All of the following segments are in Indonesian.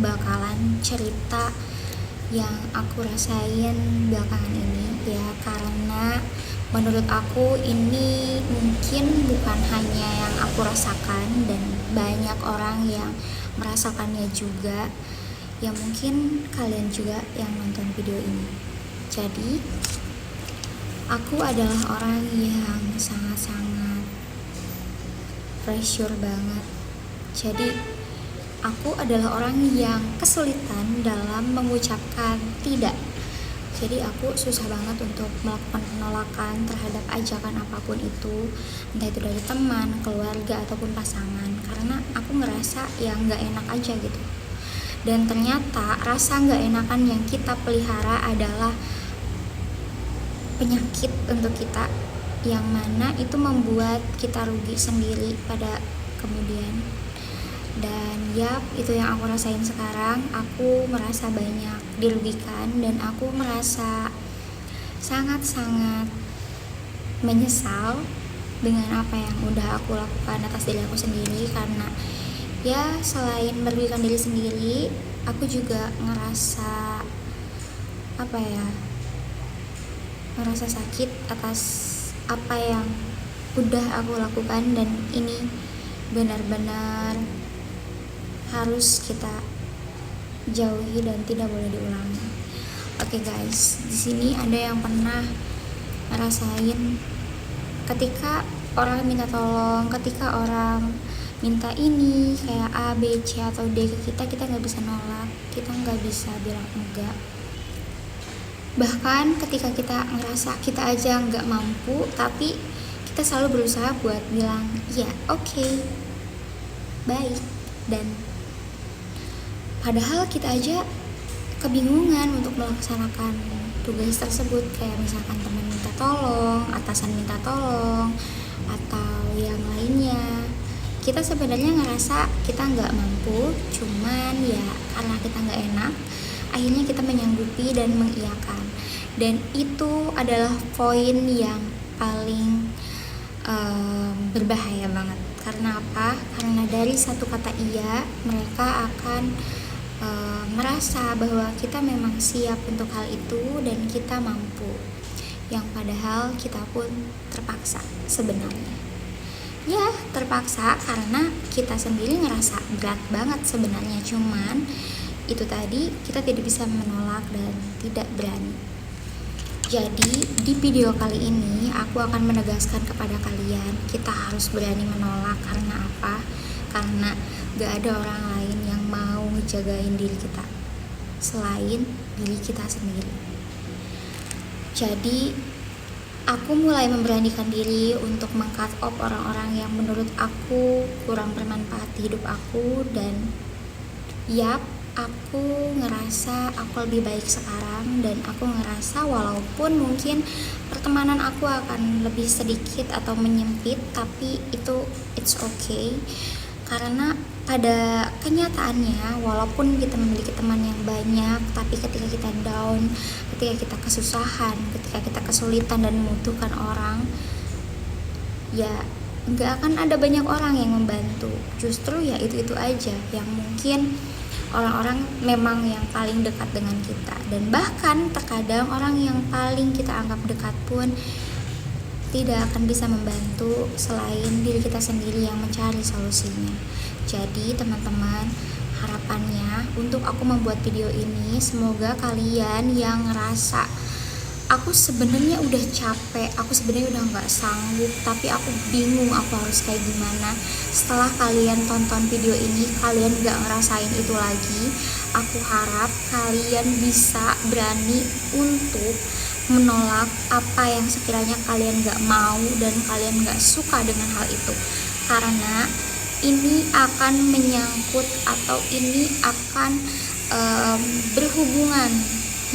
bakalan cerita yang aku rasain belakangan ini ya, karena menurut aku ini mungkin bukan hanya yang aku rasakan dan banyak orang yang merasakannya juga ya, mungkin kalian juga yang nonton video ini. Jadi aku adalah orang yang sangat-sangat pressure banget. Jadi aku adalah orang yang kesulitan dalam mengucapkan tidak. Jadi aku susah banget untuk melakukan penolakan terhadap ajakan apapun itu, entah itu dari teman, keluarga, ataupun pasangan, karena aku ngerasa yang gak enak aja gitu. Dan ternyata rasa gak enakan yang kita pelihara adalah penyakit untuk kita, yang mana itu membuat kita rugi sendiri pada kemudian. Dan ya, itu yang aku rasain sekarang. Aku merasa banyak dirugikan dan aku merasa sangat-sangat menyesal dengan apa yang udah aku lakukan atas diri aku sendiri. Karena ya, selain merugikan diri sendiri, aku juga ngerasa ngerasa sakit atas apa yang udah aku lakukan, dan ini benar-benar harus kita jauhi dan tidak boleh diulangi. Oke guys, di sini ada yang pernah ngerasain ketika orang minta tolong, ketika orang minta ini kayak A, B, C atau D ke kita nggak bisa nolak, kita nggak bisa bilang enggak. Bahkan ketika kita ngerasa kita aja nggak mampu, tapi kita selalu berusaha buat bilang ya oke, baik. Dan padahal kita aja kebingungan untuk melaksanakan tugas tersebut, kayak misalkan teman minta tolong, atasan minta tolong, atau yang lainnya. Kita sebenarnya ngerasa kita nggak mampu, cuman ya karena kita nggak enak, akhirnya kita menyanggupi dan mengiyakan. Dan itu adalah poin yang paling berbahaya banget. Karena apa? Karena dari satu kata iya, mereka akan merasa bahwa kita memang siap untuk hal itu dan kita mampu, yang padahal kita pun terpaksa sebenarnya. Ya, terpaksa karena kita sendiri ngerasa berat banget sebenarnya, cuman itu tadi kita tidak bisa menolak dan tidak berani. Jadi di video kali ini aku akan menegaskan kepada kalian, kita harus berani menolak. Karena apa? Karena gak ada orang lain yang mau ngejagain diri kita selain diri kita sendiri. Jadi aku mulai memberanikan diri untuk meng-cut off orang-orang yang menurut aku kurang bermanfaat di hidup aku. Dan yap, aku ngerasa aku lebih baik sekarang, dan aku ngerasa walaupun mungkin pertemanan aku akan lebih sedikit atau menyempit, tapi itu it's okay. Karena pada kenyataannya walaupun kita memiliki teman yang banyak, tapi ketika kita down, ketika kita kesusahan, ketika kita kesulitan dan membutuhkan orang, ya nggak akan ada banyak orang yang membantu. Justru ya itu aja yang mungkin orang-orang memang yang paling dekat dengan kita. Dan bahkan terkadang orang yang paling kita anggap dekat pun tidak akan bisa membantu selain diri kita sendiri yang mencari solusinya. Jadi teman-teman, harapannya untuk aku membuat video ini, semoga kalian yang ngerasa aku sebenarnya udah capek, aku sebenarnya udah nggak sanggup, tapi aku bingung aku harus kayak gimana. Setelah kalian tonton video ini, kalian nggak ngerasain itu lagi. Aku harap kalian bisa berani untuk menolak apa yang sekiranya kalian gak mau dan kalian gak suka dengan hal itu. Karena ini akan menyangkut atau ini akan berhubungan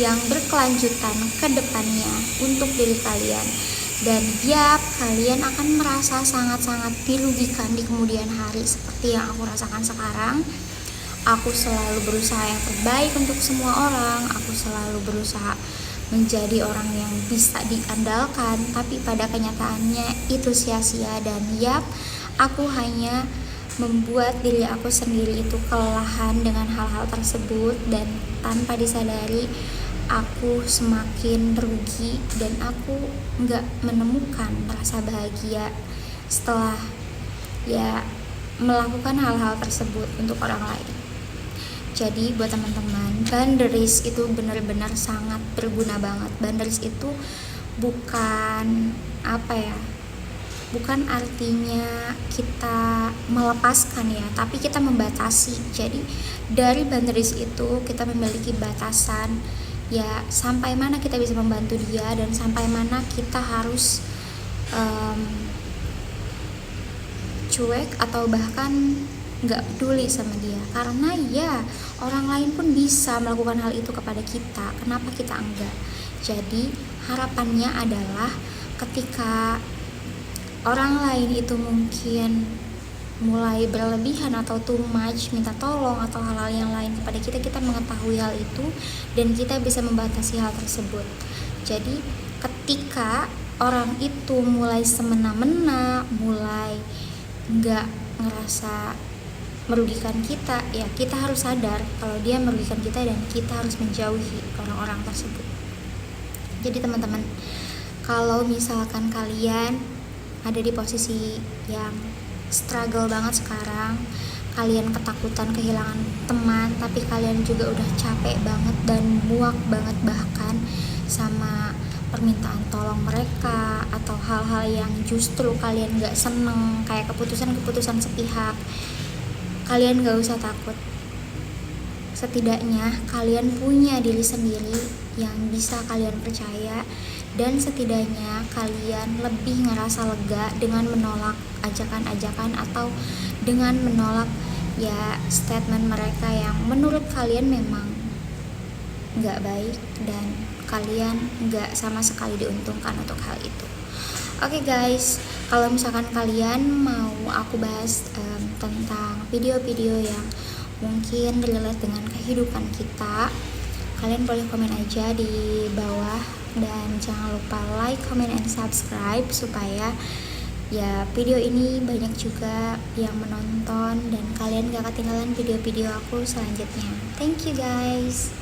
yang berkelanjutan ke depannya untuk diri kalian. Dan ya, kalian akan merasa sangat-sangat dirugikan di kemudian hari seperti yang aku rasakan sekarang. Aku selalu berusaha yang terbaik untuk semua orang, aku selalu berusaha menjadi orang yang bisa diandalkan, tapi pada kenyataannya itu sia-sia. Dan yap, aku hanya membuat diri aku sendiri itu kelelahan dengan hal-hal tersebut, dan tanpa disadari aku semakin rugi dan aku nggak menemukan rasa bahagia setelah ya melakukan hal-hal tersebut untuk orang lain. Jadi buat teman-teman, boundaries itu benar-benar sangat berguna banget. Boundaries itu bukan bukan artinya kita melepaskan ya, tapi kita membatasi. Jadi dari boundaries itu kita memiliki batasan ya, sampai mana kita bisa membantu dia dan sampai mana kita harus cuek atau bahkan nggak peduli sama dia. Karena ya orang lain pun bisa melakukan hal itu kepada kita, kenapa kita enggak? Jadi harapannya adalah ketika orang lain itu mungkin mulai berlebihan atau too much minta tolong atau hal-hal yang lain kepada kita, kita mengetahui hal itu dan kita bisa membatasi hal tersebut. Jadi ketika orang itu mulai semena-mena, mulai nggak ngerasa merugikan kita, ya kita harus sadar kalau dia merugikan kita dan kita harus menjauhi orang-orang tersebut. Jadi teman-teman, kalau misalkan kalian ada di posisi yang struggle banget sekarang, kalian ketakutan kehilangan teman, tapi kalian juga udah capek banget dan muak banget bahkan sama permintaan tolong mereka atau hal-hal yang justru kalian gak seneng, kayak keputusan-keputusan sepihak, kalian gak usah takut. Setidaknya kalian punya diri sendiri yang bisa kalian percaya, dan setidaknya kalian lebih ngerasa lega dengan menolak ajakan-ajakan atau dengan menolak ya statement mereka yang menurut kalian memang gak baik dan kalian gak sama sekali diuntungkan untuk hal itu. Oke guys, kalau misalkan kalian mau aku bahas tentang video-video yang mungkin relate dengan kehidupan kita, kalian boleh komen aja di bawah, dan jangan lupa like, comment, and subscribe supaya ya video ini banyak juga yang menonton dan kalian gak ketinggalan video-video aku selanjutnya. Thank you guys.